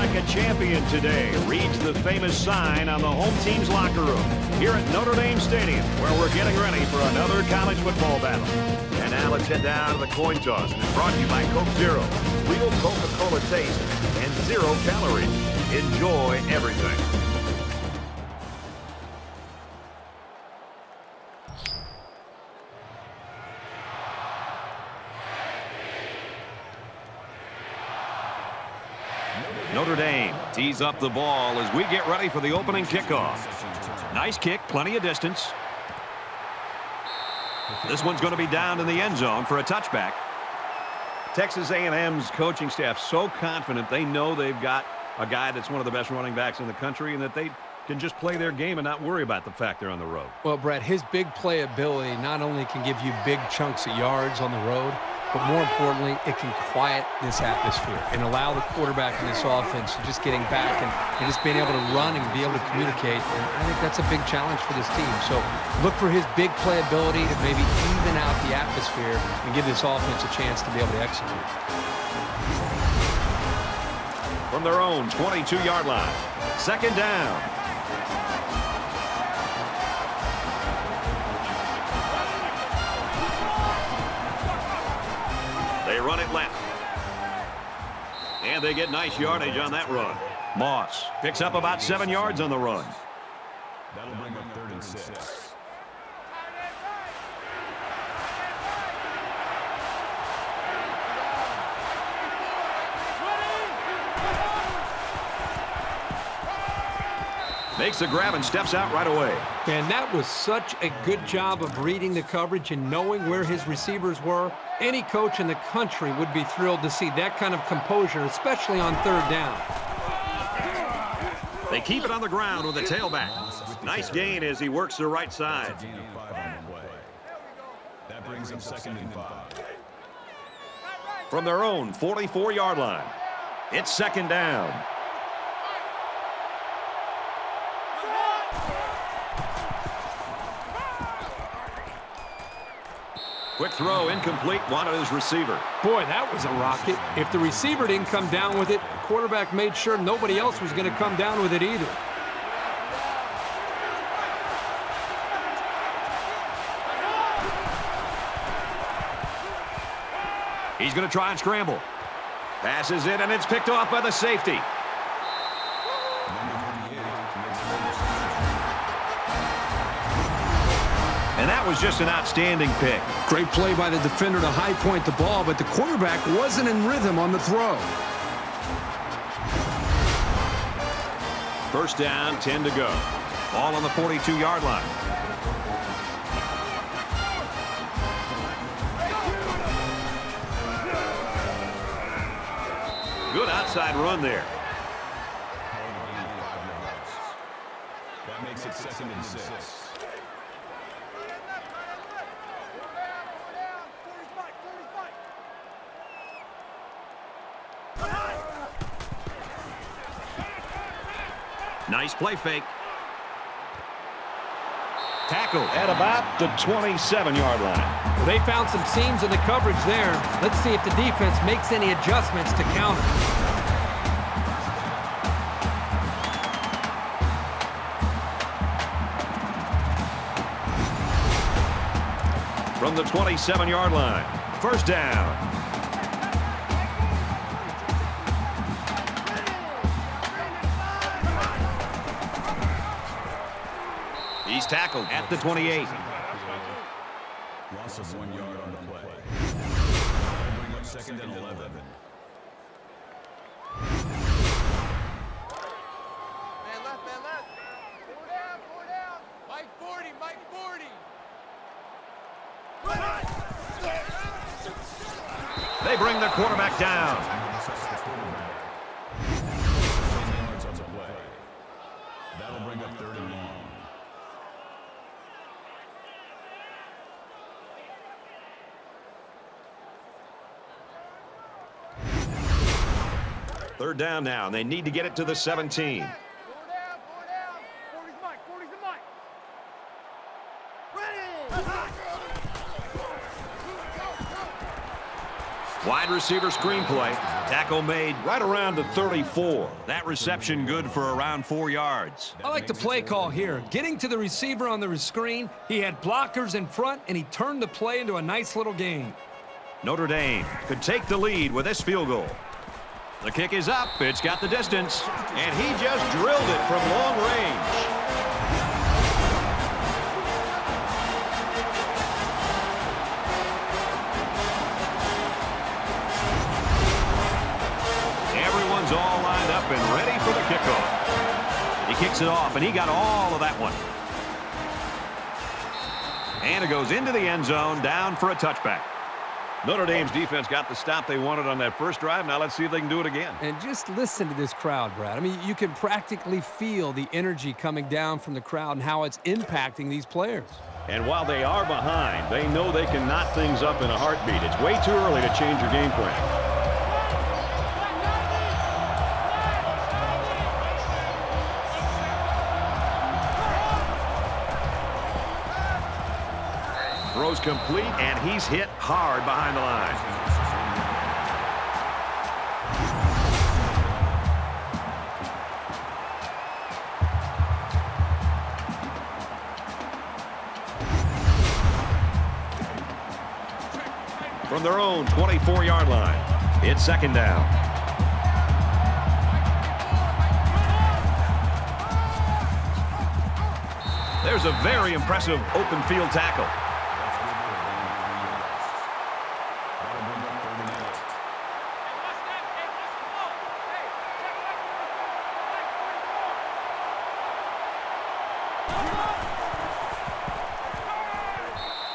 like a champion today, reads the famous sign on the home team's locker room here at Notre Dame Stadium, where we're getting ready for another college football battle. And now let's head down to the coin toss. And it's brought to you by Coke Zero. Real Coca-Cola taste and 0 calories. Enjoy everything. Notre Dame tees up the ball as we get ready for the opening kickoff. Nice kick, plenty of distance. This one's going to be down in the end zone for a touchback. Texas A&M's coaching staff so confident they know they've got a guy that's one of the best running backs in the country and that they can just play their game and not worry about the fact they're on the road. Well, Brett, his big play ability not only can give you big chunks of yards on the road, but more importantly, it can quiet this atmosphere and allow the quarterback in this offense to just getting back and just being able to run and be able to communicate. And I think that's a big challenge for this team. So look for his big play ability to maybe even out the atmosphere and give this offense a chance to be able to execute. From their own 22-yard line, second down. They run it left. And they get nice yardage on that run. Moss picks up about 7 yards on the run. That'll bring up 3rd and 6. Makes the grab and steps out right away. And that was such a good job of reading the coverage and knowing where his receivers were. Any coach in the country would be thrilled to see that kind of composure, especially on 3rd down. They keep it on the ground with the tailback. Nice gain as he works the right side. That brings him 2nd and 5. From their own 44-yard line, it's 2nd down. Quick throw, incomplete, wanted his receiver. Boy, that was a rocket. If the receiver didn't come down with it, the quarterback made sure nobody else was going to come down with it either. He's going to try and scramble. Passes it, and it's picked off by the safety. And that was just an outstanding pick. Great play by the defender to high point the ball, but the quarterback wasn't in rhythm on the throw. First down, 10 to go. Ball on the 42-yard line. Good outside run there. That makes it 2nd and 6. Nice play fake. Tackle at about the 27-yard line. Well, they found some seams in the coverage there. Let's see if the defense makes any adjustments to counter. From the 27-yard line, first down. He's tackled at the 28. Loss of 1 yard on the play. Bring up 2nd and 11. Man left, man left. 4 down. Mike 40, Mike 40. They bring the quarterback down. That'll bring up 3rd and long. Third down now, and they need to get it to the 17. 4 down. 40's Mike, 40's the Mike. Ready! Wide receiver screen play. Tackle made right around the 34. That reception good for around 4 yards. I like the play call here. Getting to the receiver on the screen, he had blockers in front, and he turned the play into a nice little gain. Notre Dame could take the lead with this field goal. The kick is up. It's got the distance. And he just drilled it from long range. Everyone's all lined up and ready for the kickoff. He kicks it off, and he got all of that one. And it goes into the end zone, down for a touchback. Notre Dame's defense got the stop they wanted on that first drive. Now let's see if they can do it again. And just listen to this crowd, Brad. I mean, you can practically feel the energy coming down from the crowd and how it's impacting these players. And while they are behind, they know they can knot things up in a heartbeat. It's way too early to change your game plan. Throws complete, and he's hit hard behind the line. From their own 24-yard line, it's second down. There's a very impressive open field tackle.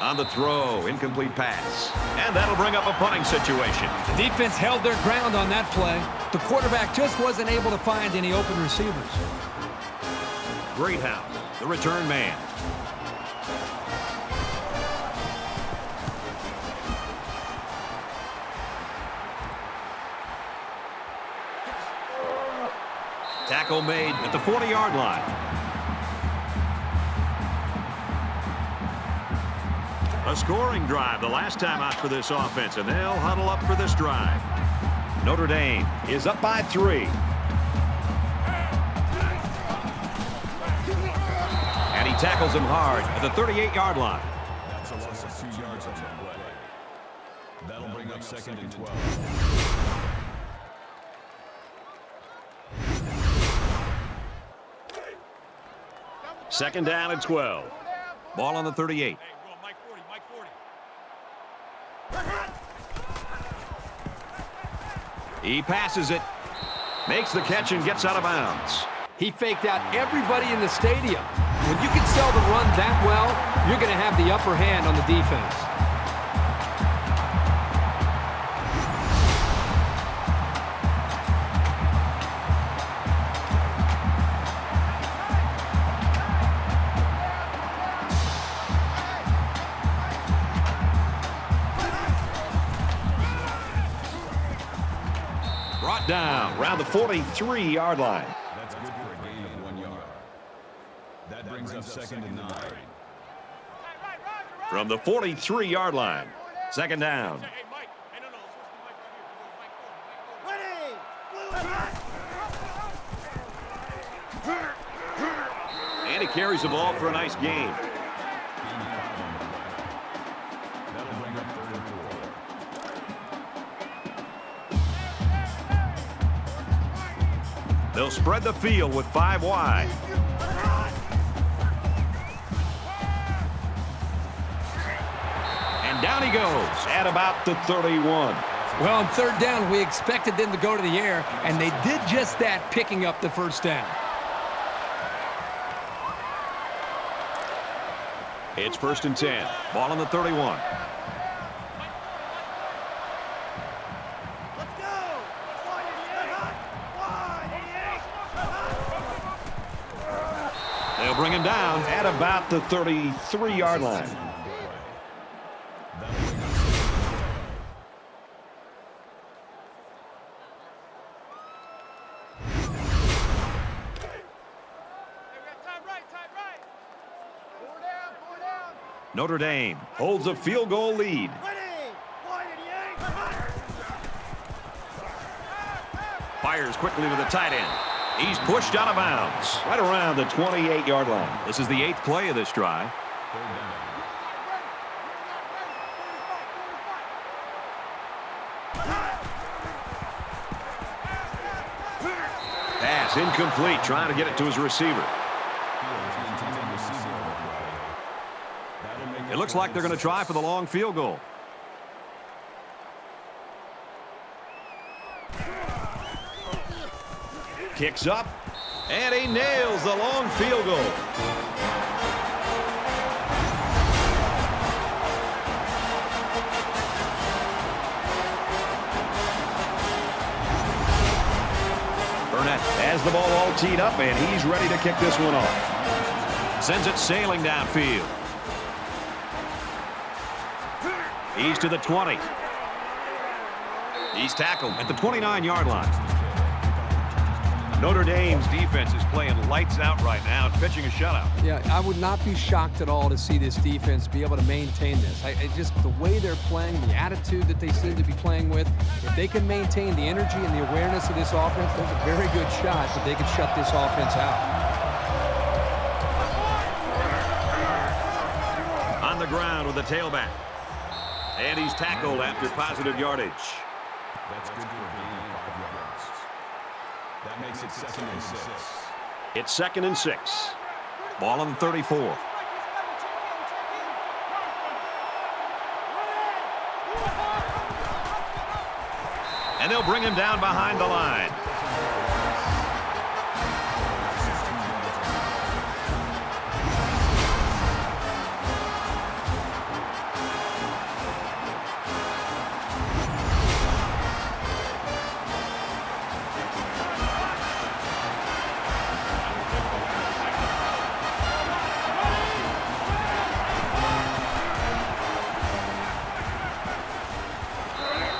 On the throw, incomplete pass. And that'll bring up a punting situation. The defense held their ground on that play. The quarterback just wasn't able to find any open receivers. Greathouse, the return man. Tackle made at the 40-yard line. A scoring drive the last time out for this offense, and they'll huddle up for this drive. Notre Dame is up by 3. And he tackles him hard at the 38-yard line. That's a loss of 2 yards on the play. That'll bring up second and 12. Second down and 12. Ball on the 38. He passes it, makes the catch, and gets out of bounds. He faked out everybody in the stadium. When you can sell the run that well, you're going to have the upper hand on the defense. Brought down around the 43-yard line. That's good for a gain of 1 yard. That brings up second and 9. From the 43-yard line, second down. And he carries the ball for a nice gain. That'll bring up third and 4. They'll spread the field with 5 wide. And down he goes at about the 31. Well, on third down, we expected them to go to the air, and they did just that, picking up the first down. It's first and 10. Ball on the 31. They'll bring him down at about the 33-yard line. Notre Dame holds a field goal lead. Fires quickly to the tight end. He's pushed out of bounds right around the 28-yard line. This is the 8th play of this drive. Pass incomplete, trying to get it to his receiver. It looks like they're going to try for the long field goal. Kicks up, and he nails the long field goal. Burnett has the ball all teed up, and he's ready to kick this one off. Sends it sailing downfield. He's to the 20. He's tackled at the 29-yard line. Notre Dame's defense is playing lights out right now and pitching a shutout. Yeah, I would not be shocked at all to see this defense be able to maintain this. Just the way they're playing, the attitude that they seem to be playing with, if they can maintain the energy and the awareness of this offense, there's a very good shot that they can shut this offense out. On the ground with the tailback. And he's tackled after positive yardage. That's good for a gain of 5 yards. That makes it 2nd and 6. It's 2nd and 6. Ball on the 34. And they'll bring him down behind the line.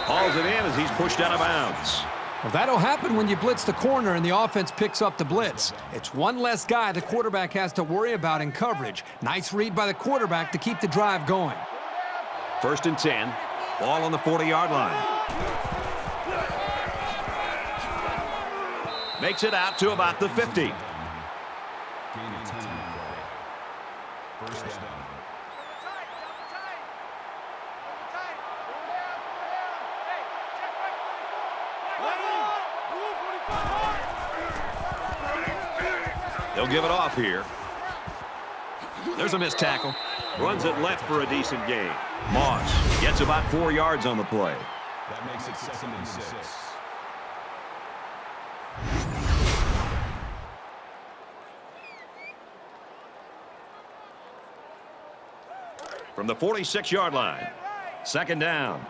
Hauls it in as he's pushed out of bounds. Well, that'll happen when you blitz the corner and the offense picks up the blitz. It's one less guy the quarterback has to worry about in coverage. Nice read by the quarterback to keep the drive going. 1st and 10. Ball on the 40-yard line. Makes it out to about the 50. Gain of 10 on the play. 1st down. They'll give it off here. There's a missed tackle. Runs it left for a decent gain. Moss gets about 4 yards on the play. That makes it 2nd and 6. From the 46-yard line. 2nd down.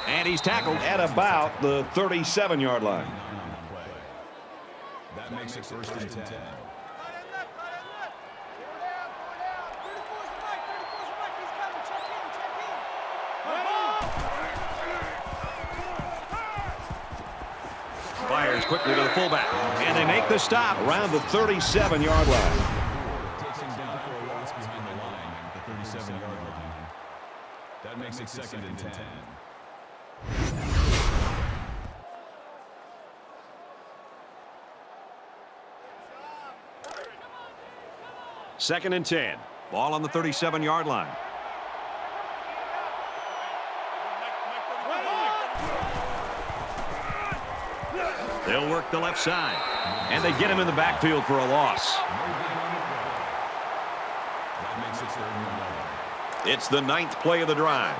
And he's tackled at about the 37-yard line. That makes it 1st and 10. Fires quickly to the fullback. And they make the stop around the 37-yard line. Takes him down for a loss behind the line at the 37-yard line. That makes it 2nd and 10. Second and 10. Ball on the 37-yard line. They'll work the left side. And they get him in the backfield for a loss. That makes it 3rd and 11. It's the 9th play of the drive.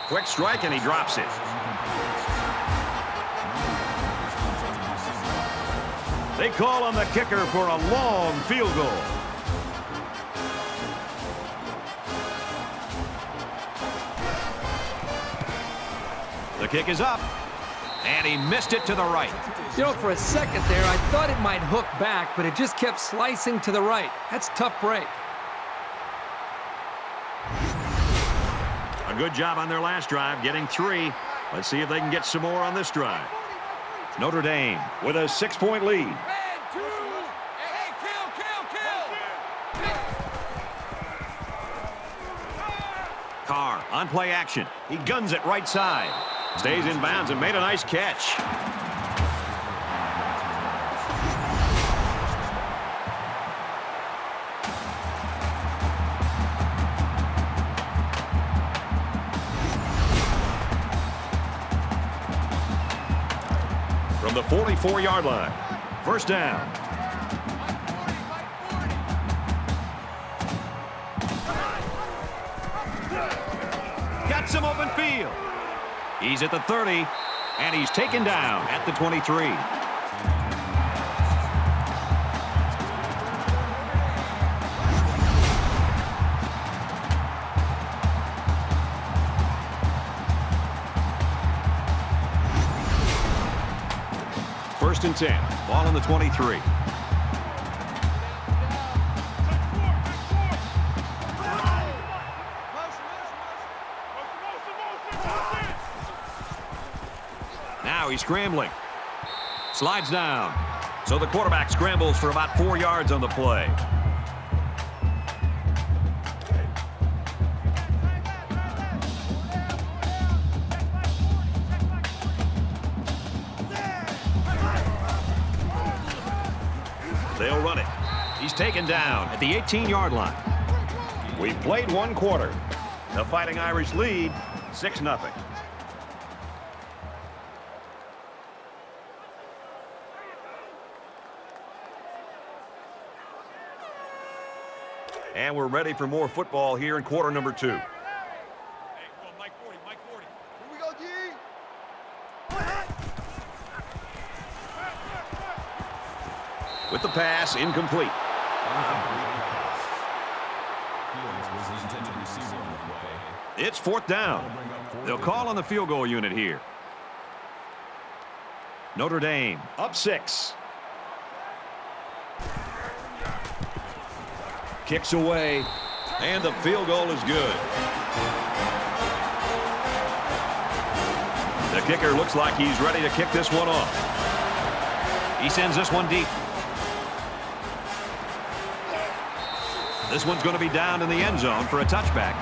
Quick strike, and he drops it. They call on the kicker for a long field goal. The kick is up, and he missed it to the right. You know, for a second there, I thought it might hook back, but it just kept slicing to the right. That's a tough break. A good job on their last drive, getting 3. Let's see if they can get some more on this drive. Notre Dame with a 6-point lead. Man, 2. Hey, kill. Carr on play action. He guns it right side. Stays in bounds and made a nice catch. From the 44-yard line. First down. Got some open field. He's at the 30, and he's taken down at the 23. First and 10. Ball on the 23. Now he's scrambling. Slides down. So the quarterback scrambles for about 4 yards on the play. They'll run it. He's taken down at the 18-yard line. We've played 1 quarter. The Fighting Irish lead 6-0. And we're ready for more football here in quarter number 2. Hey, go, Mike 40. Here we go, G. With the pass, incomplete. It's 4th down. They'll call on the field goal unit here. Notre Dame up 6. Kicks away, and the field goal is good. The kicker looks like he's ready to kick this one off. He sends this one deep. This one's going to be down in the end zone for a touchback.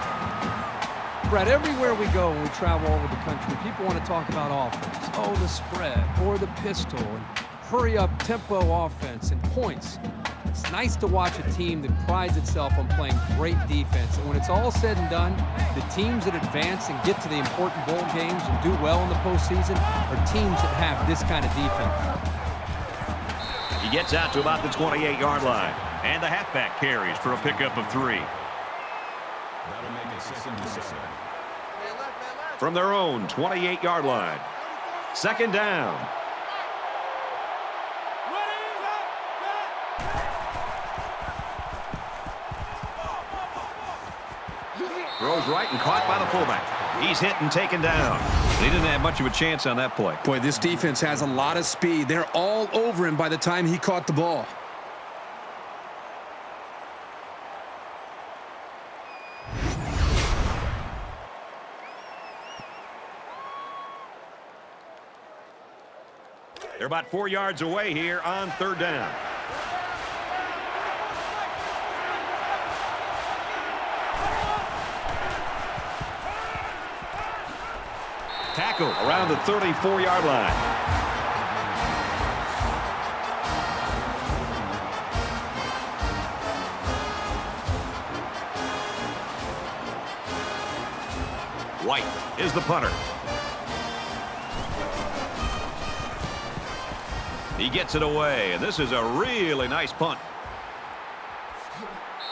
Brett, everywhere we go when we travel over the country, people want to talk about offense. Oh, the spread or the pistol and hurry up tempo offense and points. It's nice to watch a team that prides itself on playing great defense. And when it's all said and done, the teams that advance and get to the important bowl games and do well in the postseason are teams that have this kind of defense. He gets out to about the 28-yard line. And the halfback carries for a pickup of 3. That'll make it 2nd and 7. From their own 28-yard line. 2nd down. Throws right and caught by the fullback. He's hit and taken down. They didn't have much of a chance on that play. Boy, this defense has a lot of speed. They're all over him by the time he caught the ball. They're about 4 yards away here on 3rd down. Tackle around the 34-yard line. White is the punter. He gets it away, and this is a really nice punt.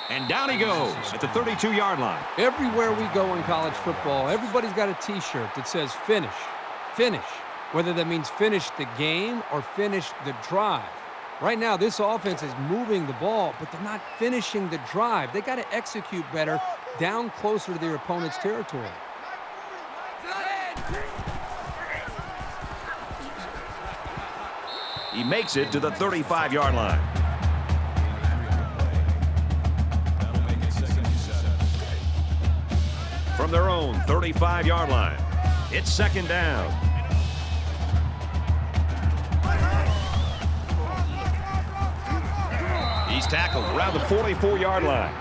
And down he goes at the 32-yard line. Everywhere we go in college football, everybody's got a T-shirt that says finish, finish, whether that means finish the game or finish the drive. Right now, this offense is moving the ball, but they're not finishing the drive. They got to execute better down closer to their opponent's territory. He makes it to the 35-yard line. from their own 35-yard line. It's second down. He's tackled around the 44-yard line.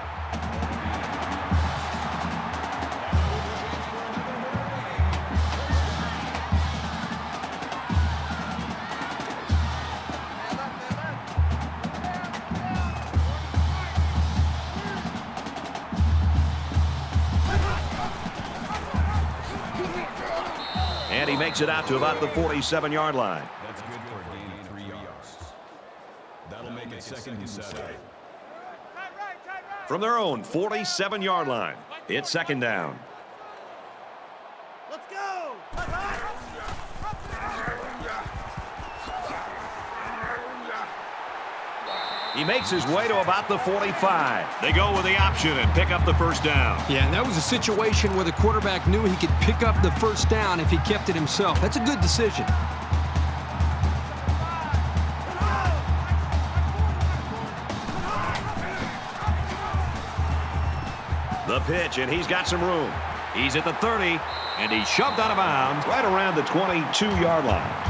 And he makes it out to about the 47-yard line. That's good for a gain of 3 yards. That'll make it second and 7. From their own 47-yard line, it's second down. Let's go! He makes his way to about the 45. They go with the option and pick up the first down. Yeah, and that was a situation where the quarterback knew he could pick up the first down if he kept it himself. That's a good decision. The pitch, and he's got some room. He's at the 30, and he's shoved out of bounds right around the 22-yard line.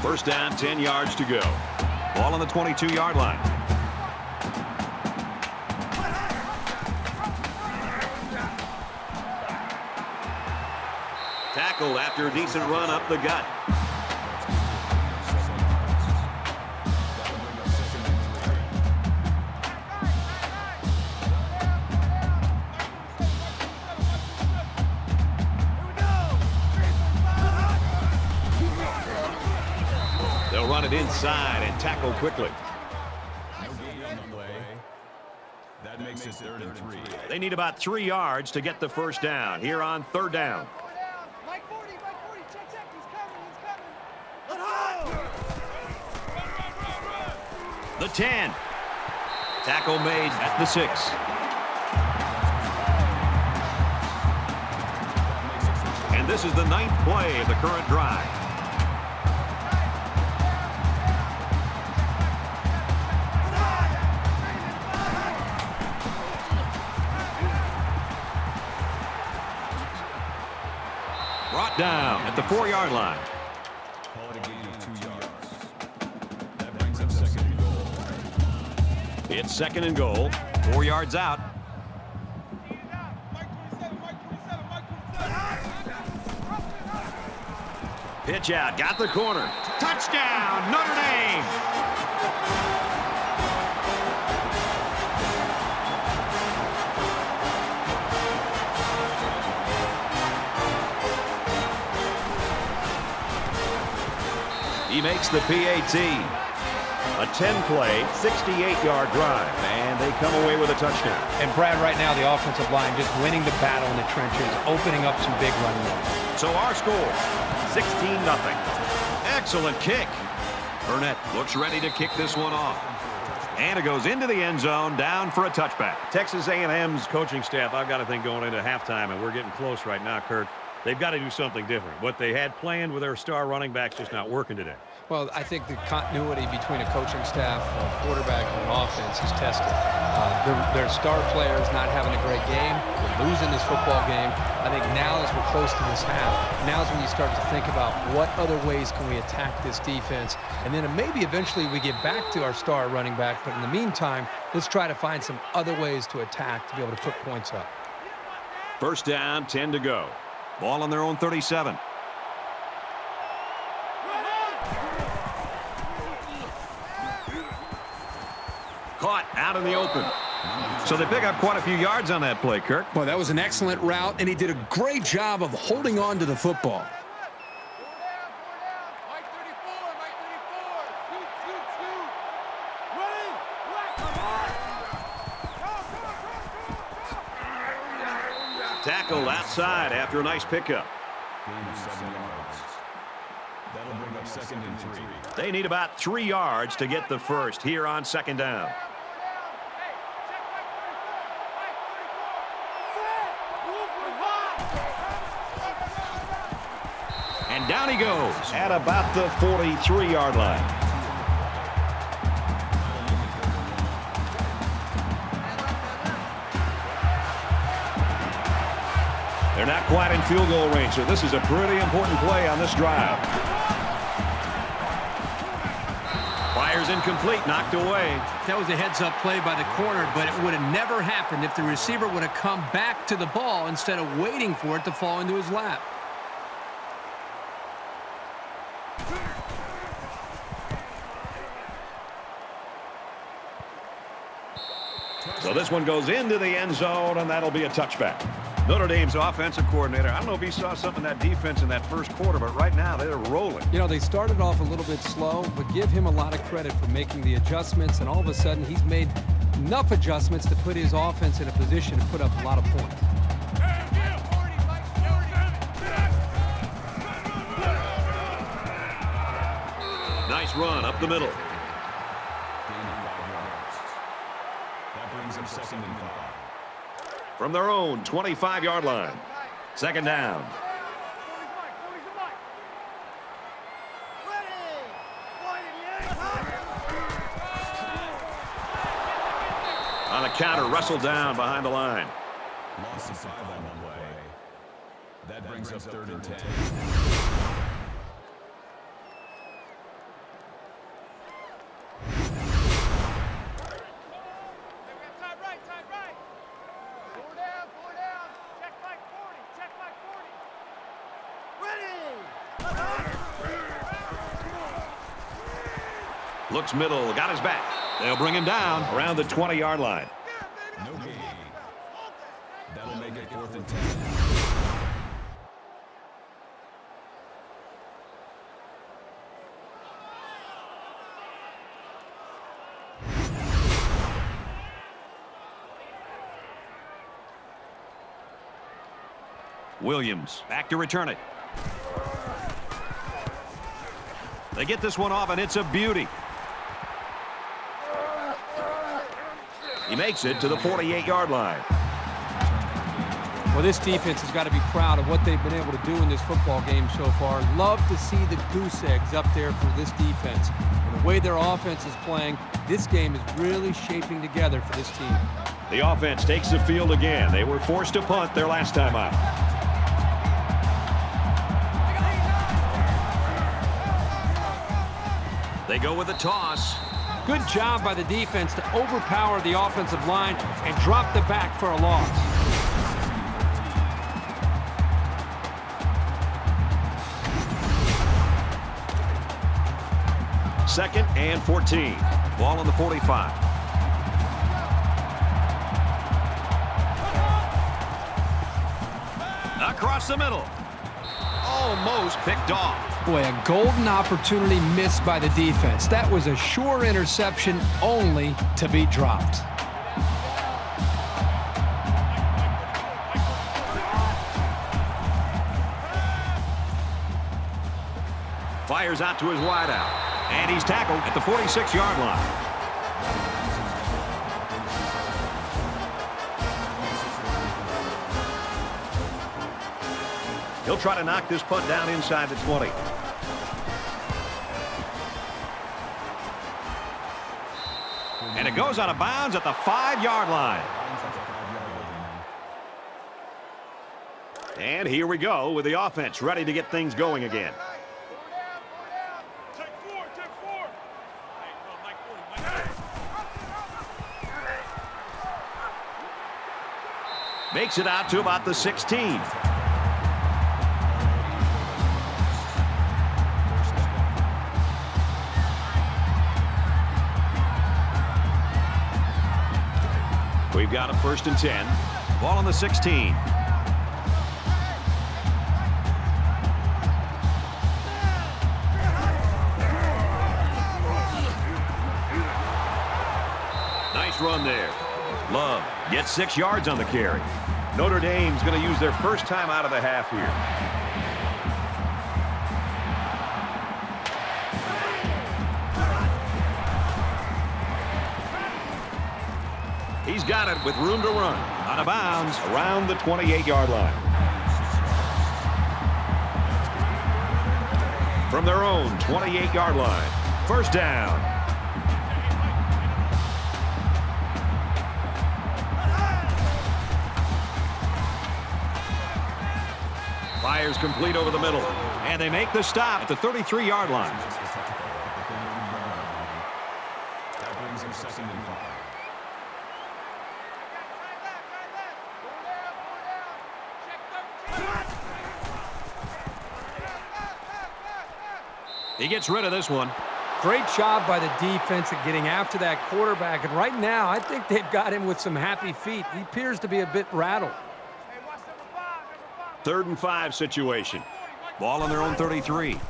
First down, 10 yards to go. Ball on the 22-yard line. Tackled after a decent run up the gut. They'll run it inside and tackle quickly. No gain on the play. That makes it 3rd and 3. They need about 3 yards to get the first down here on 3rd down. Mike 40, check, he's coming. Let's go! The 10. Tackle made at the 6. And this is the 9th play of the current drive. Brought down at the 4-yard line. Call it a gain of 2 yards. That brings up 2nd and goal. It's 2nd and goal. 4 yards out. Pitch out. Got the corner. Touchdown, Notre Dame. He makes the PAT. A 10-play, 68-yard drive, and they come away with a touchdown. And Brad, right now, the offensive line just winning the battle in the trenches, opening up some big running lanes. So our score, 16-0. Excellent kick. Burnett looks ready to kick this one off. And it goes into the end zone, down for a touchback. Texas A&M's coaching staff, I've got to think going into halftime, and we're getting close right now, Kurt. They've got to do something different. What they had planned with their star running back's just not working today. Well, I think the continuity between a coaching staff, a quarterback, and an offense is tested. Their star players not having a great game. They're losing this football game. I think now as we're close to this half, now is when you start to think about what other ways can we attack this defense. And then maybe eventually we get back to our star running back. But in the meantime, let's try to find some other ways to attack to be able to put points up. First down, 10 to go. Ball on their own 37. Caught out in the open. So they pick up quite a few yards on that play, Kirk. Well, that was an excellent route, and he did a great job of holding on to the football. Mike 34, scoot. Running, Tackled outside after a nice pickup. Gain of 7 yards. That'll bring up 2nd and 3. They need about 3 yards to get the first here on 2nd down. And down he goes at about the 43-yard line. They're not quite in field goal range, so this is a pretty important play on this drive. Fires incomplete, knocked away. That was a heads-up play by the corner, but it would have never happened if the receiver would have come back to the ball instead of waiting for it to fall into his lap. So this one goes into the end zone, and that'll be a touchback. Notre Dame's offensive coordinator, I don't know if he saw something in that defense in that first quarter, but right now they're rolling. You know, they started off a little bit slow, but give him a lot of credit for making the adjustments, and all of a sudden he's made enough adjustments to put his offense in a position to put up a lot of points. Nice run up the middle. That brings up 2nd and 5. From their own 25-yard line. 2nd down. On a counter, wrestled down behind the line. Loss of 5 on the way. That brings up 3rd and 10. Looks middle, got his back. They'll bring him down around the 20-yard line. No gain. That'll make it 4th and 10. Williams back to return it. They get this one off, and it's a beauty. He makes it to the 48-yard line. Well, this defense has got to be proud of what they've been able to do in this football game so far. Love to see the goose eggs up there for this defense. And the way their offense is playing, this game is really shaping together for this team. The offense takes the field again. They were forced to punt their last time out. They go with a toss. Good job by the defense to overpower the offensive line and drop the back for a loss. Second and 14. Ball on the 45. Across the middle. Almost picked off. Boy, a golden opportunity missed by the defense. That was a sure interception, only to be dropped. Fires out to his wideout. And he's tackled at the 46-yard line. He'll try to knock this punt down inside the 20. And it goes out of bounds at the 5-yard line. And here we go with the offense ready to get things going again. Makes it out to about the 16. We've got a 1st and 10. Ball on the 16. Nice run there. Love gets 6 yards on the carry. Notre Dame's going to use their first time out of the half here. He's got it with room to run. Out of bounds around the 28-yard line. from their own 28-yard line. First down. Fires complete over the middle. And they make the stop at the 33-yard line. That brings him 2nd and 5. He gets rid of this one. Great job by the defense at getting after that quarterback. And right now, I think they've got him with some happy feet. He appears to be a bit rattled. 3rd and 5 situation. Ball on their own 33.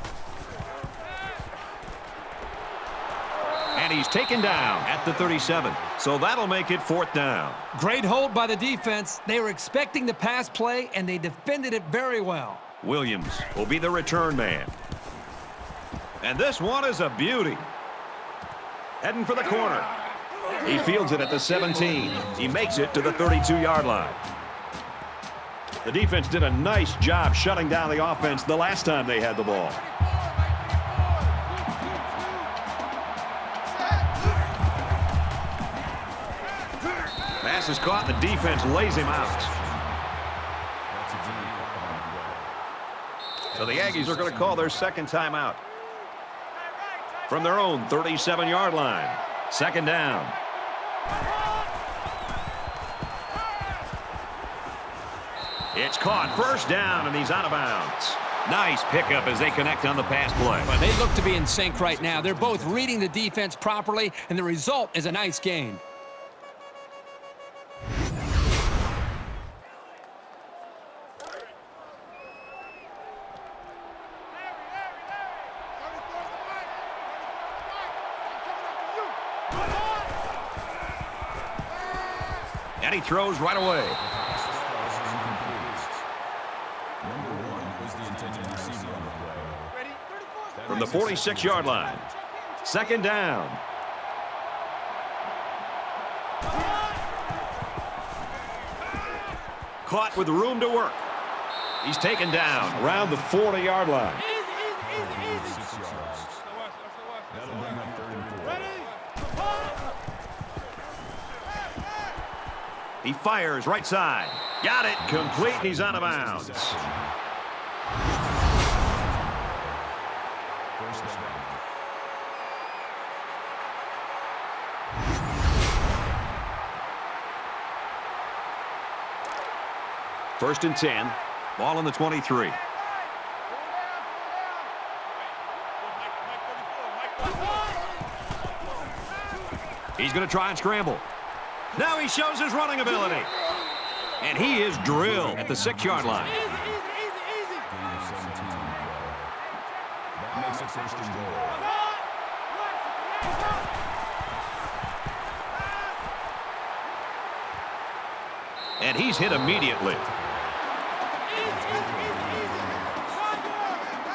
And he's taken down at the 37. So that'll make it 4th down. Great hold by the defense. They were expecting the pass play, and they defended it very well. Williams will be the return man. And this one is a beauty. Heading for the corner. He fields it at the 17. He makes it to the 32-yard line. The defense did a nice job shutting down the offense the last time they had the ball. Pass is caught, and the defense lays him out. So the Aggies are going to call their 2nd timeout. From their own 37-yard line. 2nd down. It's caught. First down, and he's out of bounds. Nice pickup as they connect on the pass play. But they look to be in sync right now. They're both reading the defense properly, and the result is a nice gain. And he throws right away. From the 46-yard line. 2nd down. Caught with room to work. He's taken down around the 40-yard line. He fires right side. Got it. Complete, and he's out of bounds. First and 10. Ball on the 23. He's going to try and scramble. Now he shows his running ability. And he is drilled at the 6-yard line. That makes it 1st and goal. And he's hit immediately.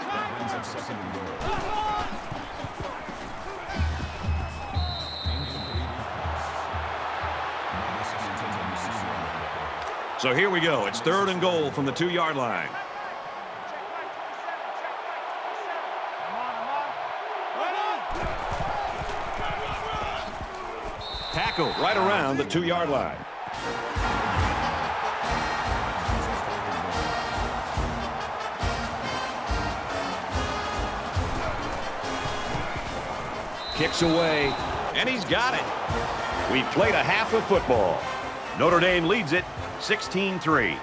That brings up 2nd and goal. So here we go. It's 3rd and goal from the 2-yard line. Tackle right around the 2-yard line. Kicks away, and he's got it. We've played a half of football. Notre Dame leads it 16-3.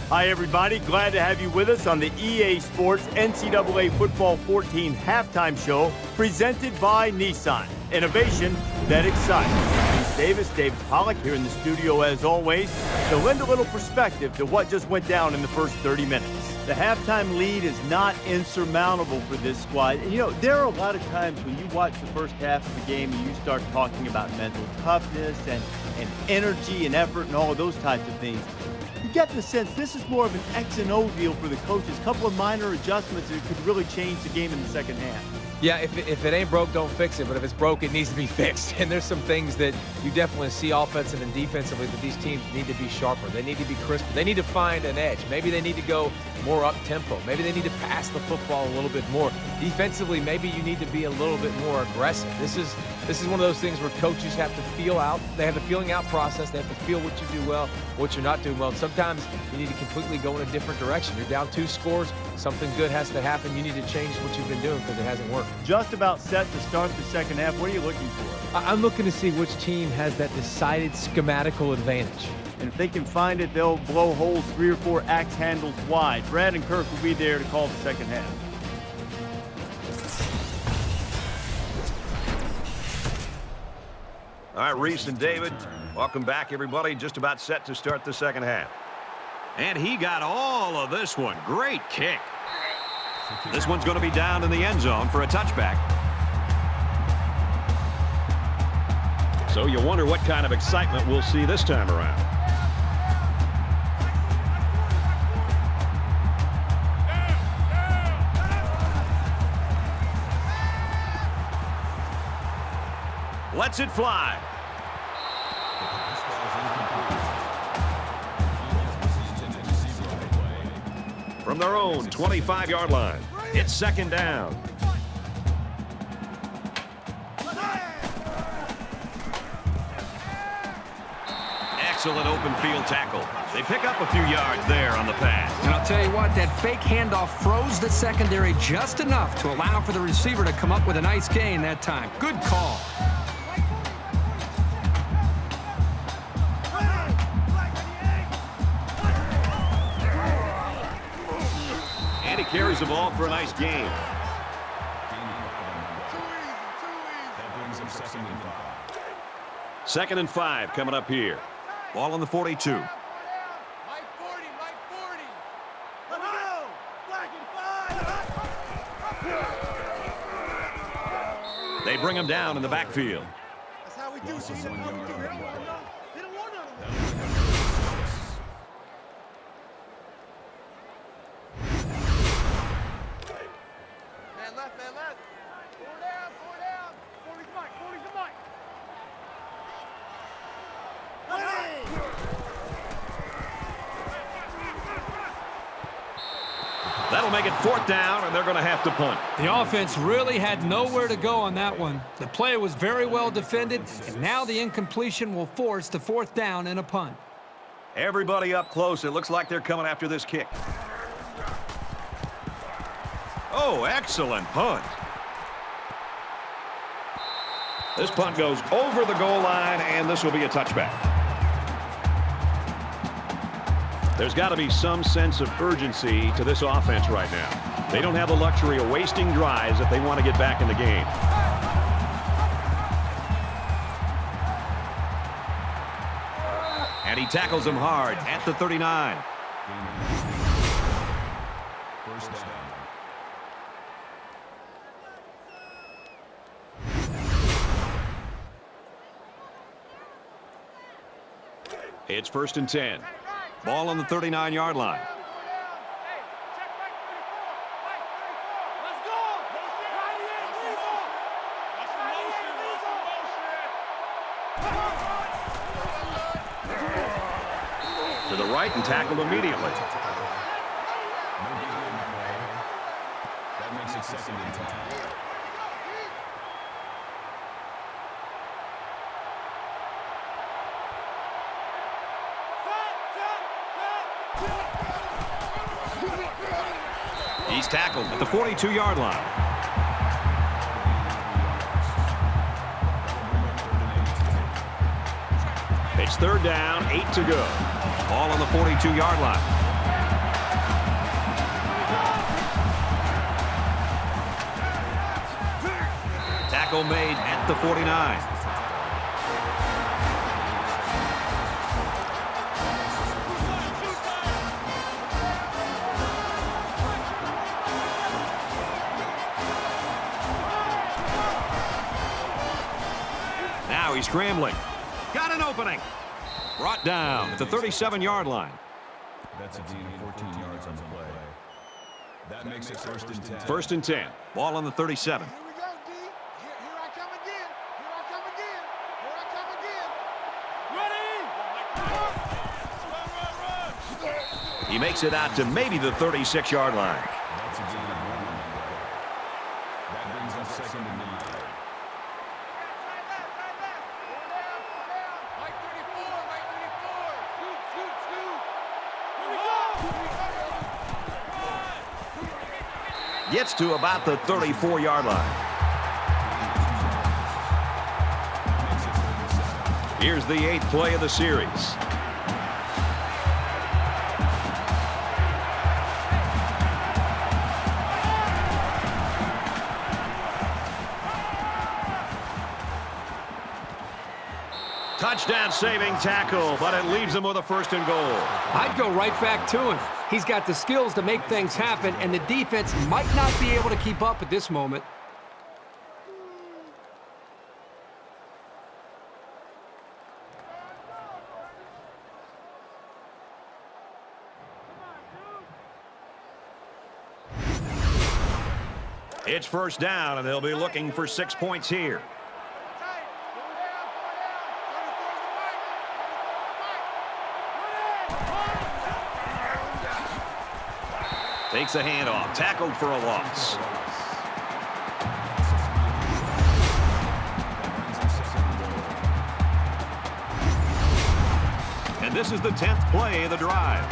Hi, everybody. Glad to have you with us on the EA Sports NCAA Football 14 halftime show presented by Nissan. Innovation that excites. David Pollock here in the studio as always to lend a little perspective to what just went down in the first 30 minutes. The halftime lead is not insurmountable for this squad. And, you know, there are a lot of times when you watch the first half of the game and you start talking about mental toughness and energy and effort and all of those types of things. You get the sense this is more of an X and O deal for the coaches. A couple of minor adjustments that could really change the game in the second half. Yeah, if it ain't broke, don't fix it. But if it's broke, it needs to be fixed. And there's some things that you definitely see offensive and defensively that these teams need to be sharper. They need to be crisper. They need to find an edge. Maybe they need to go more up-tempo. Maybe they need to pass the football a little bit more. Defensively, maybe you need to be a little bit more aggressive. This is one of those things where coaches have to feel out. They have a feeling out process. They have to feel what you do well, what you're not doing well. And sometimes you need to completely go in a different direction. You're down 2 scores. Something good has to happen. You need to change what you've been doing because it hasn't worked. Just about set to start the second half. What are you looking for? I'm looking to see which team has that decided schematical advantage. And if they can find it, they'll blow holes 3 or 4 axe handles wide. Brad and Kirk will be there to call the second half. All right, Reese and David, welcome back, everybody. Just about set to start the second half. And he got all of this one. Great kick. This one's going to be down in the end zone for a touchback. So you wonder what kind of excitement we'll see this time around. Lets it fly. From their own 25-yard line, it's second down. Excellent open field tackle. They pick up a few yards there on the pass. And I'll tell you what, that fake handoff froze the secondary just enough to allow for the receiver to come up with a nice gain that time. Good call. And he carries the ball for a nice gain. That brings him second and 5. Second and 5 coming up here. Ball on the 42. Mike 40, Mike 40. Let's go. Black and 5. They bring him down in the backfield. That's how we do. So you know what we do. They don't want none of that. Man left, man left. 4 down, 4 down. 40's Mike, 40's Mike. That'll make it 4th down, and they're going to have to punt. The offense really had nowhere to go on that one. The play was very well defended, and now the incompletion will force the 4th down and a punt. Everybody up close. It looks like they're coming after this kick. Oh, excellent punt. This punt goes over the goal line, and this will be a touchback. There's got to be some sense of urgency to this offense right now. They don't have the luxury of wasting drives if they want to get back in the game. And he tackles him hard at the 39. First down. It's 1st and 10. Ball on the 39-yard line. To the right and tackled immediately. That makes it second and 10. He's tackled at the 42-yard line. It's 3rd down, 8 to go. Ball on the 42-yard line. Tackle made at the 49. Now he's scrambling. Got an opening. Brought down at the 37-yard line. That's a gain of 14 yards on the play. That makes it 1st and 10. 1st and 10. Ball on the 37. Here we He makes it out to maybe the 36-yard line. That's a gain of 1 on that play. That brings up 2nd and 9. Gets to about the 34-yard line. Here's the 8th play of the series. Touchdown saving tackle, but it leaves him with a 1st and goal. I'd go right back to him. He's got the skills to make things happen, and the defense might not be able to keep up at this moment. It's 1st down, and they'll be looking for 6 points here. Takes a handoff, tackled for a loss. And this is the 10th play of the drive.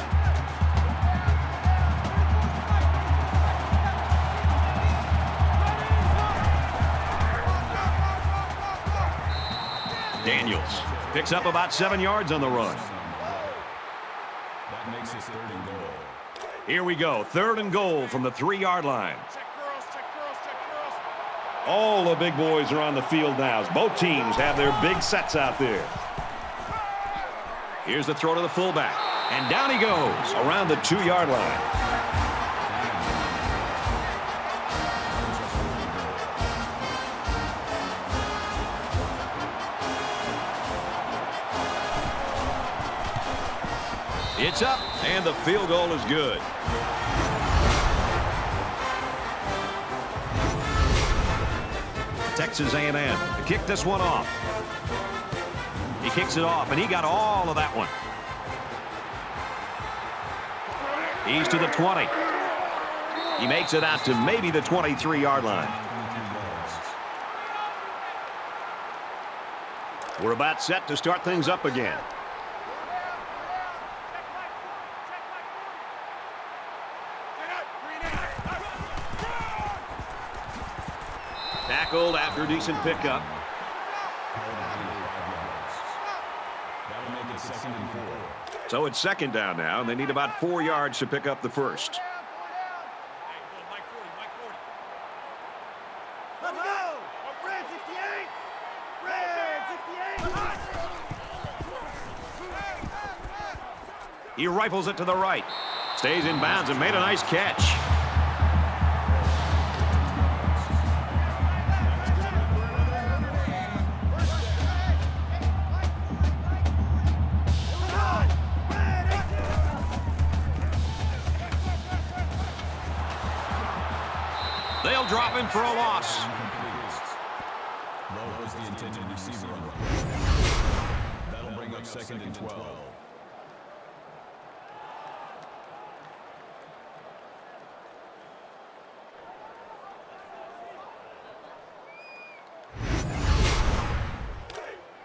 Daniels picks up about 7 yards on the run. That makes it 3rd and goal. Here we go, 3rd and goal from the 3-yard line. All the big boys are on the field now. Both teams have their big sets out there. Here's the throw to the fullback. And down he goes around the 2-yard line. It's up, and the field goal is good. Texas A&M to kick this one off. He kicks it off, and he got all of that one. He's to the 20. He makes it out to maybe the 23-yard line. We're about set to start things up again. Tackled after a decent pickup. That'll make it 2nd and 4. So it's 2nd down now, and they need about 4 yards to pick up the 1st. Let's go! Red 68! Red 68! He rifles it to the right. Stays in bounds and made a nice catch. They'll drop him for a loss. Low was the intended receiver on the play. That'll bring up 2nd and 12.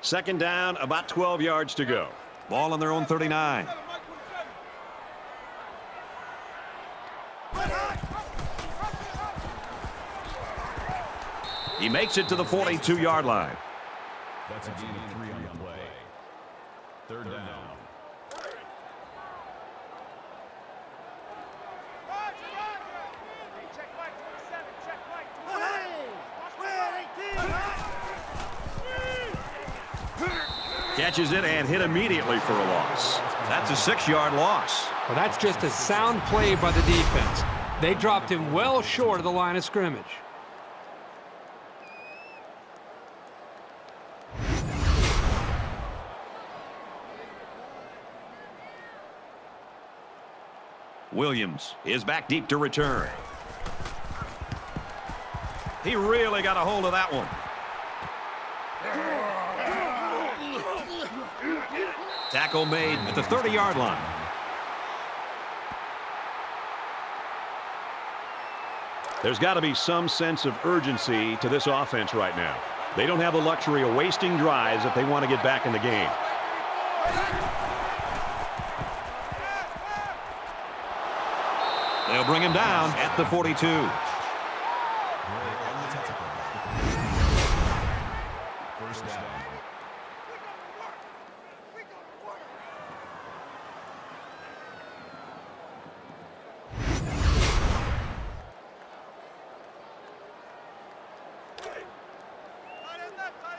Second down, about 12 yards to go. Ball on their own 39. He makes it to the 42-yard line. That's a gain of 3 on the play. 3rd down. Catches it and hit immediately for a loss. That's a 6-yard loss. Well, that's just a sound play by the defense. They dropped him well short of the line of scrimmage. Williams is back deep to return. He really got a hold of that one. Tackle made at the 30-yard line. There's got to be some sense of urgency to this offense right now. They don't have the luxury of wasting drives if they want to get back in the game. They'll bring him down at the 42. First down.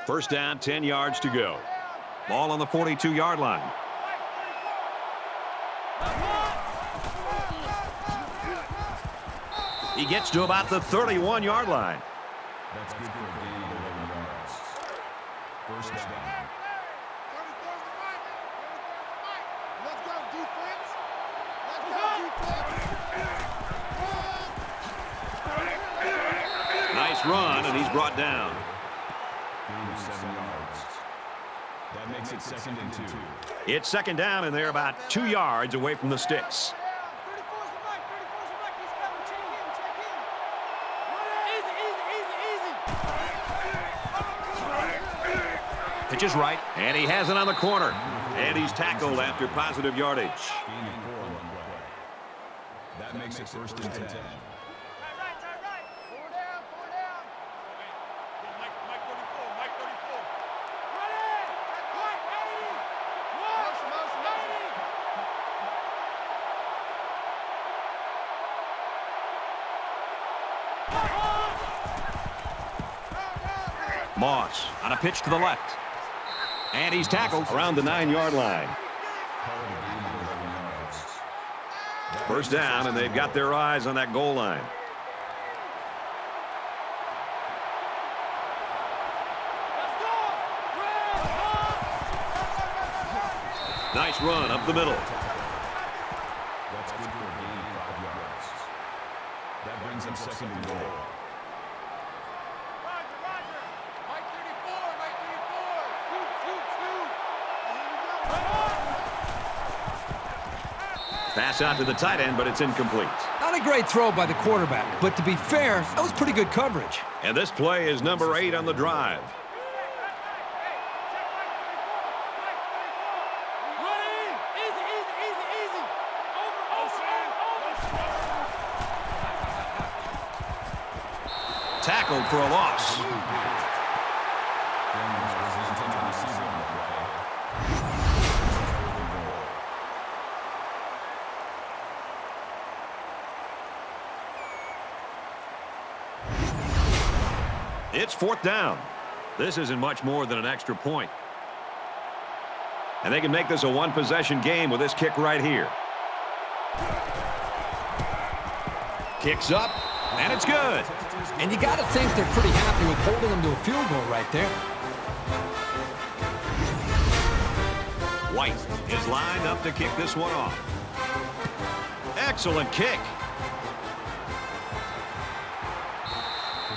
First down, 10 yards to go. Ball on the 42-yard line. He gets to about the 31-yard line. That's good for a gain of 11 yards. First down. Let's go, defense. Nice run, and he's brought down. Gain of 7 yards. That makes it 2nd and 2. It's second down, and they're about 2 yards away from the sticks. Pitch is right, and he has it on the corner. And he's tackled after positive yardage. Gain of 4 on one play. That makes it 1st and 10. Moss on a pitch to the left. And he's tackled around the 9-yard line. First down, and they've got their eyes on that goal line. Nice run up the middle. That's good for a gain of 5 yards. That brings him 2nd and goal. Pass out to the tight end, but it's incomplete. Not a great throw by the quarterback, but to be fair, that was pretty good coverage. And this play is number 8 on the drive. Tackled for a loss. It's 4th down. This isn't much more than an extra point. And they can make this a one-possession game with this kick right here. Kicks up, and it's good. And you got to think they're pretty happy with holding them to a field goal right there. White is lined up to kick this one off. Excellent kick.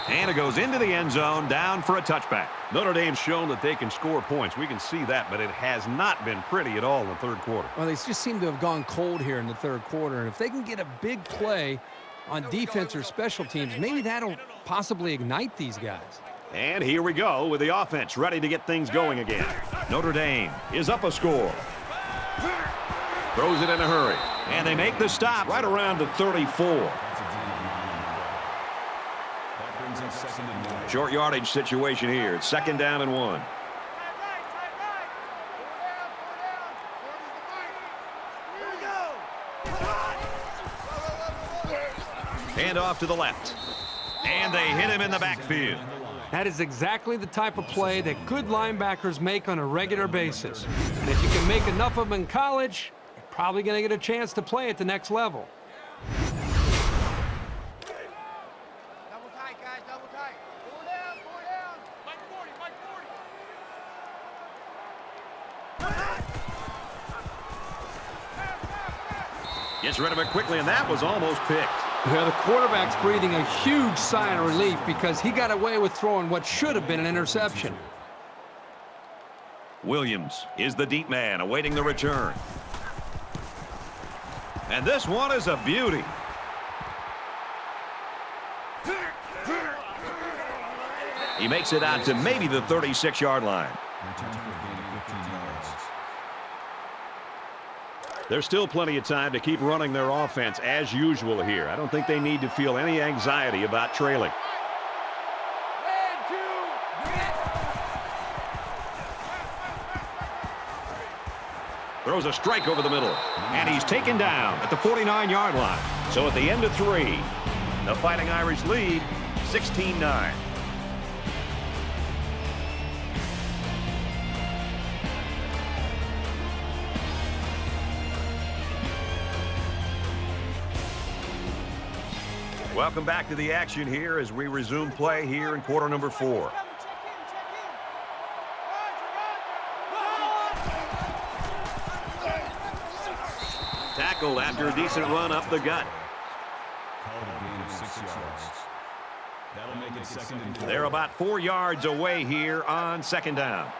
And it goes into the end zone, down for a touchback. Notre Dame's shown that they can score points. We can see that, but it has not been pretty at all in the third quarter. Well, they just seem to have gone cold here in the third quarter. And if they can get a big play on defense or special teams, maybe that'll possibly ignite these guys. And here we go with the offense ready to get things going again. Notre Dame is up a score. Throws it in a hurry. And they make the stop right around the 34. Short yardage situation here. It's 2nd down and 1. Hand off to the left. And they hit him in the backfield. That is exactly the type of play that good linebackers make on a regular basis. And if you can make enough of them in college, you're probably going to get a chance to play at the next level. Gets rid of it quickly, and that was almost picked. Well, the quarterback's breathing a huge sigh of relief because he got away with throwing what should have been an interception. Williams is the deep man awaiting the return. And this one is a beauty. He makes it out to maybe the 36-yard line. There's still plenty of time to keep running their offense as usual here. I don't think they need to feel any anxiety about trailing. Throws a strike over the middle, and he's taken down at the 49-yard line. So at the end of 3, the Fighting Irish lead 16-9. Welcome back to the action here as we resume play here in quarter number 4. Tackled after a decent run up the gut. They're about 4 yards away here on second down.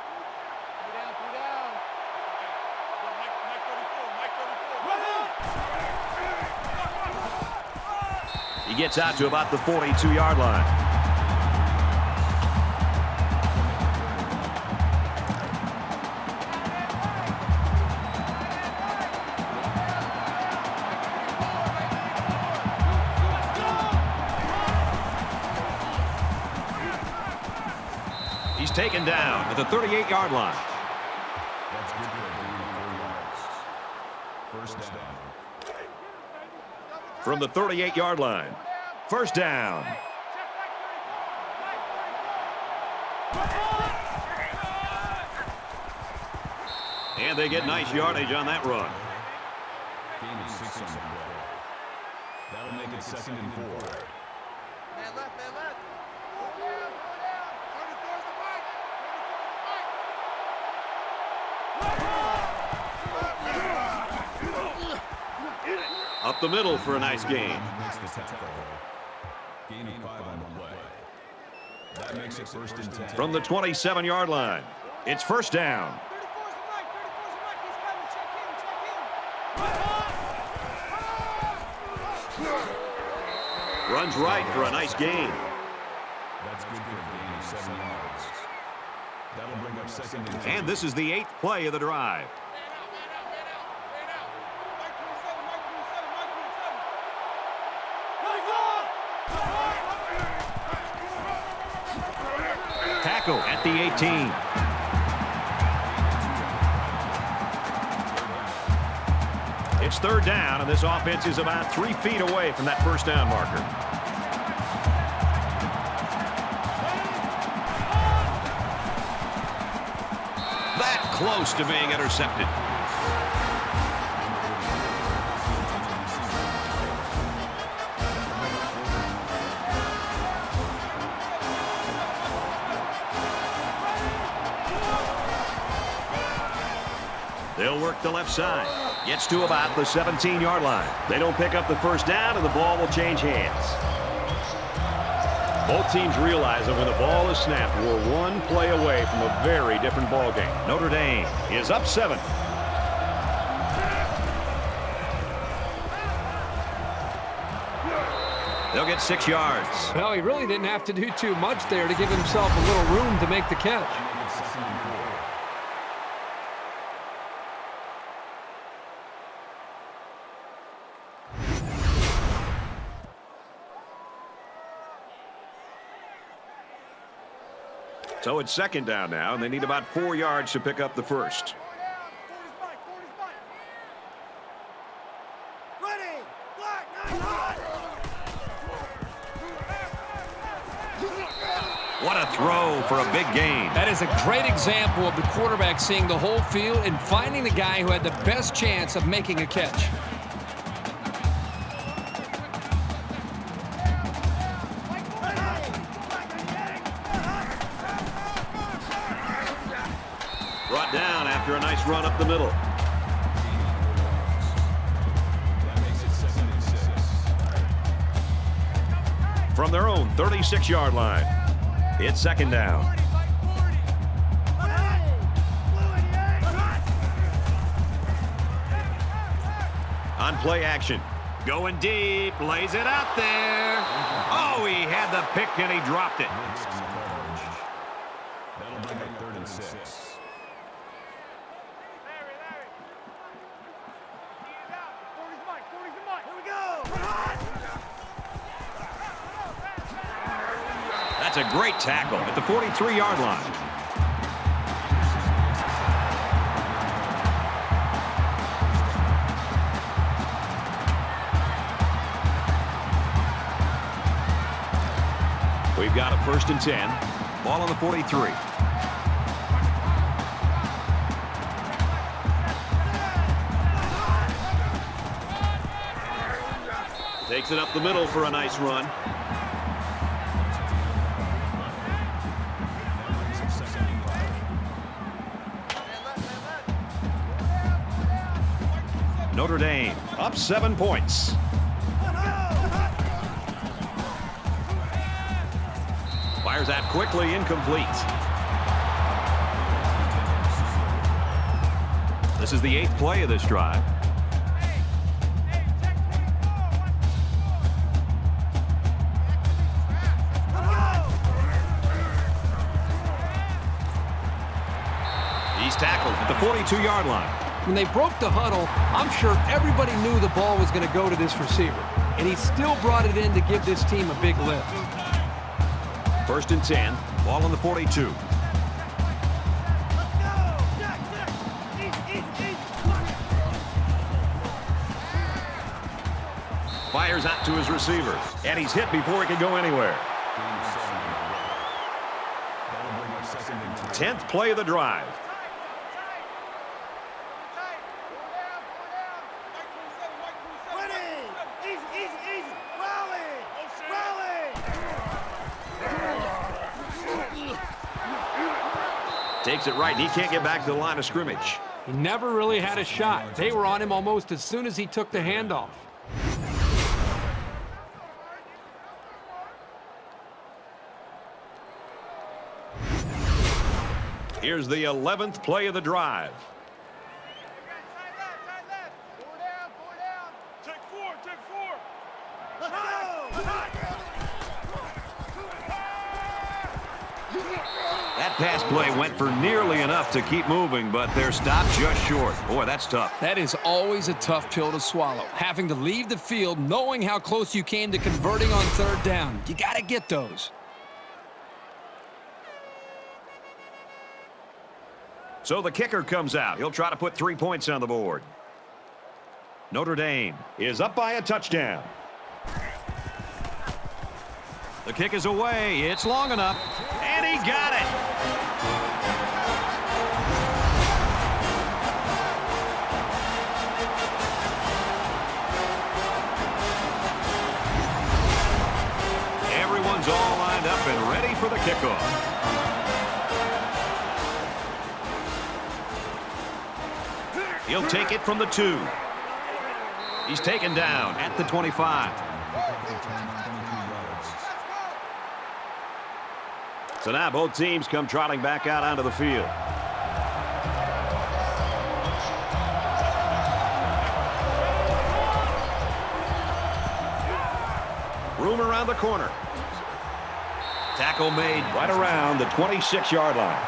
He gets out to about the 42-yard line. He's taken down at the 38-yard line. That's good for 4 yards. First down. From the 38-yard line. First down. And they get nice yardage on that run. Gain of 6 on the play. That'll make it 2nd and 4. Man left, man left. Go down. Turn it towards the mic. Up the middle for a nice gain. Makes the tackle. Gain of 5 on the play. That makes it 1st and 10. From the 27-yard line. It's first down. 34's the mic. He's coming. Check in. Runs right for a nice gain. That's good for a gain of 7 yards. That'll bring up 2nd and 10. And this is the 8th play of the drive. Tackle at the 18. It's third down, and this offense is about 3 feet away from that first down marker. That close to being intercepted. They'll work the left side. Gets to about the 17-yard line. They don't pick up the first down, and the ball will change hands. Both teams realize that when the ball is snapped, we're 1 play away from a very different ball game. Notre Dame is up 7. They'll get 6 yards. Well, he really didn't have to do too much there to give himself a little room to make the catch. So it's second down now, and they need about 4 yards to pick up the first. What a throw for a big gain. That is a great example of the quarterback seeing the whole field and finding the guy who had the best chance of making a catch. Brought down after a nice run up the middle. That makes it 2nd and 6. From their own 36-yard line. It's second down. On play action. Going deep. Lays it out there. Oh, he had the pick and he dropped it. 6. Larry. Eat it out. 40's the mic. 40's the mic. Here we go. We're hot. That's a great tackle at the 43-yard line. We've got a 1st and 10. Ball on the 43. Takes it up the middle for a nice run. Notre Dame up 7 points. Fires out quickly, incomplete. This is the 8th play of this drive. He's tackled at the 42-yard line. When they broke the huddle, I'm sure everybody knew the ball was going to go to this receiver. And he still brought it in to give this team a big lift. 1st and 10. Ball on the 42. Fires out to his receiver. And he's hit before he can go anywhere. 10th play of the drive. Takes it right, and he can't get back to the line of scrimmage. He never really had a shot. They were on him almost as soon as he took the handoff. Here's the 11th play of the drive. Side left. 4 down. Take 4. Let's go. That pass play went for nearly enough to keep moving, but they're stopped just short. Boy, that's tough. That is always a tough pill to swallow. Having to leave the field knowing how close you came to converting on 3rd down. You got to get those. So the kicker comes out. He'll try to put 3 points on the board. Notre Dame is up by a touchdown. The kick is away. It's long enough. And he got it. Everyone's all lined up and ready for the kickoff. He'll take it from the 2. He's taken down at the 25. So now both teams come trotting back out onto the field. Room around the corner. Tackle made right around the 26-yard line.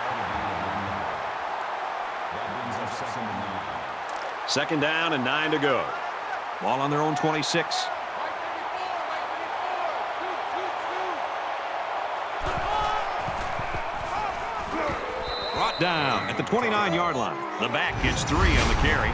2nd down and 9 to go. Ball on their own 26. Brought down at the 29-yard line. The back gets 3 on the carry.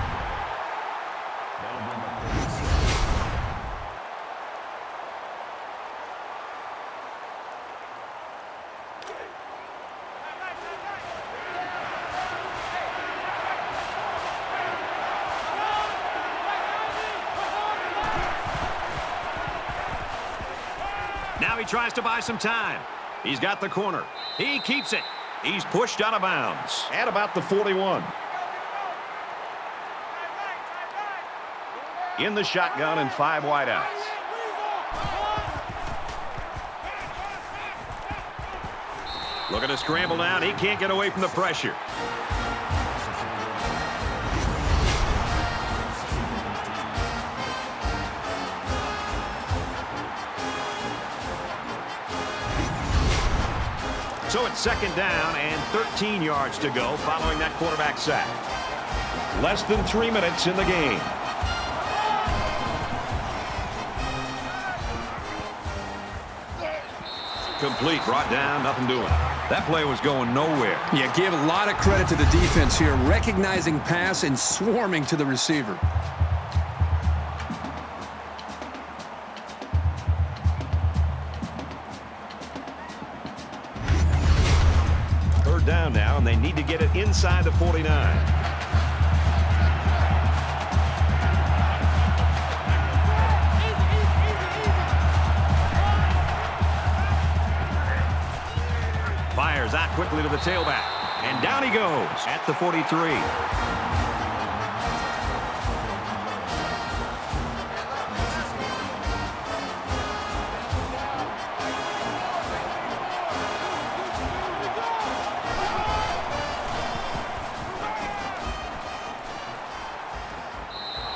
Now he tries to buy some time. He's got the corner. He keeps it. He's pushed out of bounds at about the 41. In the shotgun and 5 wideouts. Looking to scramble down. He can't get away from the pressure. So So it's second down and 13 yards to go following that quarterback sack. Less than 3 minutes in the game. Complete, brought down, nothing doing. That play was going nowhere. Yeah, give a lot of credit to the defense here, recognizing pass and swarming to the receiver. Third down now, and they need to get it inside the 49. Fires out quickly to the tailback. And down he goes at the 43.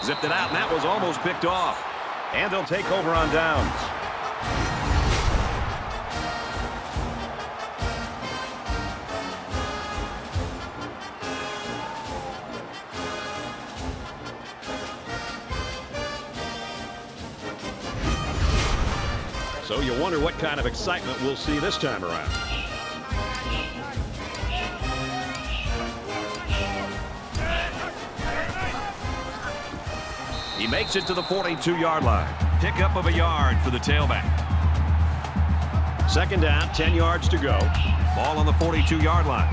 Zipped it out, and that was almost picked off. And they'll take over on downs. So you wonder what kind of excitement we'll see this time around. He makes it to the 42-yard line. Pickup of a yard for the tailback. Second down, 10 yards to go. Ball on the 42-yard line.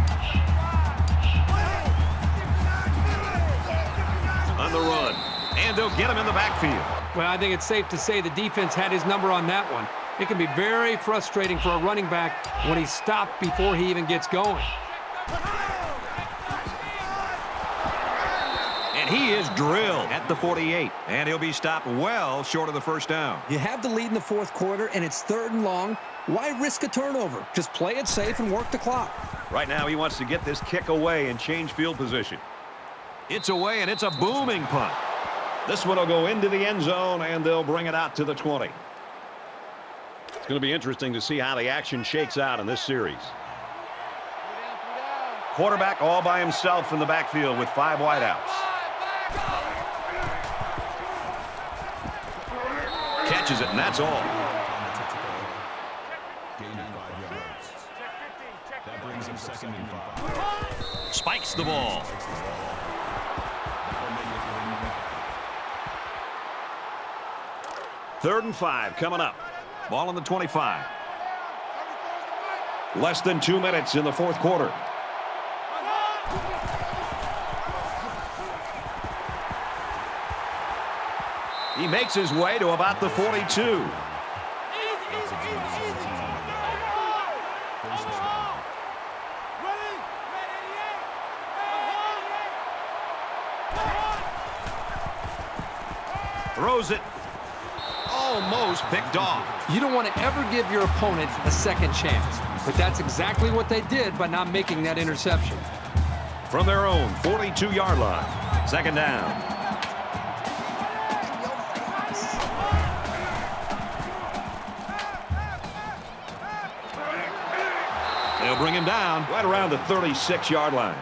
On the run. And they'll get him in the backfield. Well, I think it's safe to say the defense had his number on that one. It can be very frustrating for a running back when he's stopped before he even gets going. And he is drilled at the 48. And he'll be stopped well short of the first down. You have the lead in the fourth quarter, and it's 3rd and long. Why risk a turnover? Just play it safe and work the clock. Right now he wants to get this kick away and change field position. It's away, and it's a booming punt. This one will go into the end zone, and they'll bring it out to the 20. It's going to be interesting to see how the action shakes out in this series. Quarterback all by himself in the backfield with 5 wideouts. Catches it, and that's all. Gain of 5 yards. That brings him second and 5. Spikes the ball. Third and 5 coming up. Ball on the 25. Less than 2 minutes in the fourth quarter. He makes his way to about the 42. Throws it. Almost picked off. You don't want to ever give your opponent a second chance, but that's exactly what they did by not making that interception. From their own 42-yard line. Second down. They'll bring him down right around the 36-yard line.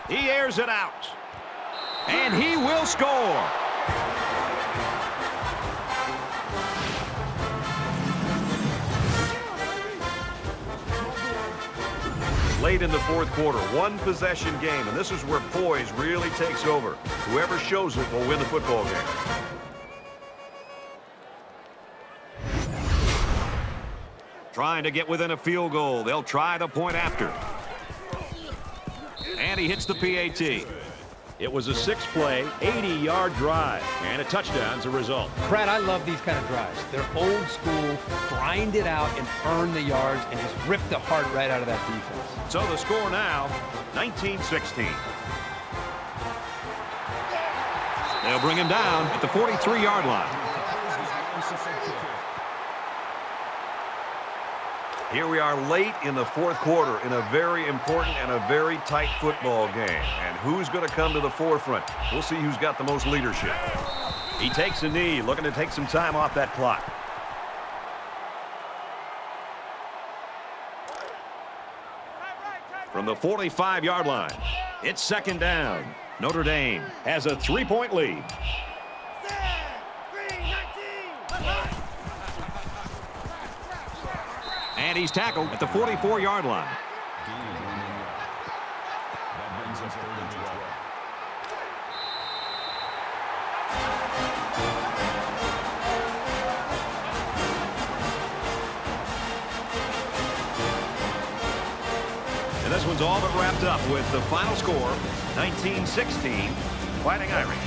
He airs it out. And he will score. Late in the fourth quarter, 1-possession game, and this is where poise really takes over. Whoever shows it will win the football game. Trying to get within a field goal. They'll try the point after. And he hits the PAT. It was a 6-play, 80-yard drive, and a touchdown as a result. Brad, I love these kind of drives. They're old school, grind it out and earn the yards and just rip the heart right out of that defense. So the score now, 19-16. They'll bring him down at the 43-yard line. Here we are late in the fourth quarter in a very important and a very tight football game. And who's going to come to the forefront? We'll see who's got the most leadership. He takes a knee, looking to take some time off that clock. From the 45-yard line, it's second down. Notre Dame has a 3-point lead. And he's tackled at the 44-yard line. That brings us 3rd and 12. And this one's all but wrapped up with the final score, 19-16, Fighting Irish.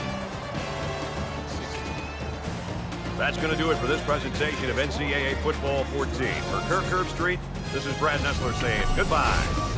That's going to do it for this presentation of NCAA Football 14. For Kirk Herbstreit, this is Brad Nessler saying goodbye.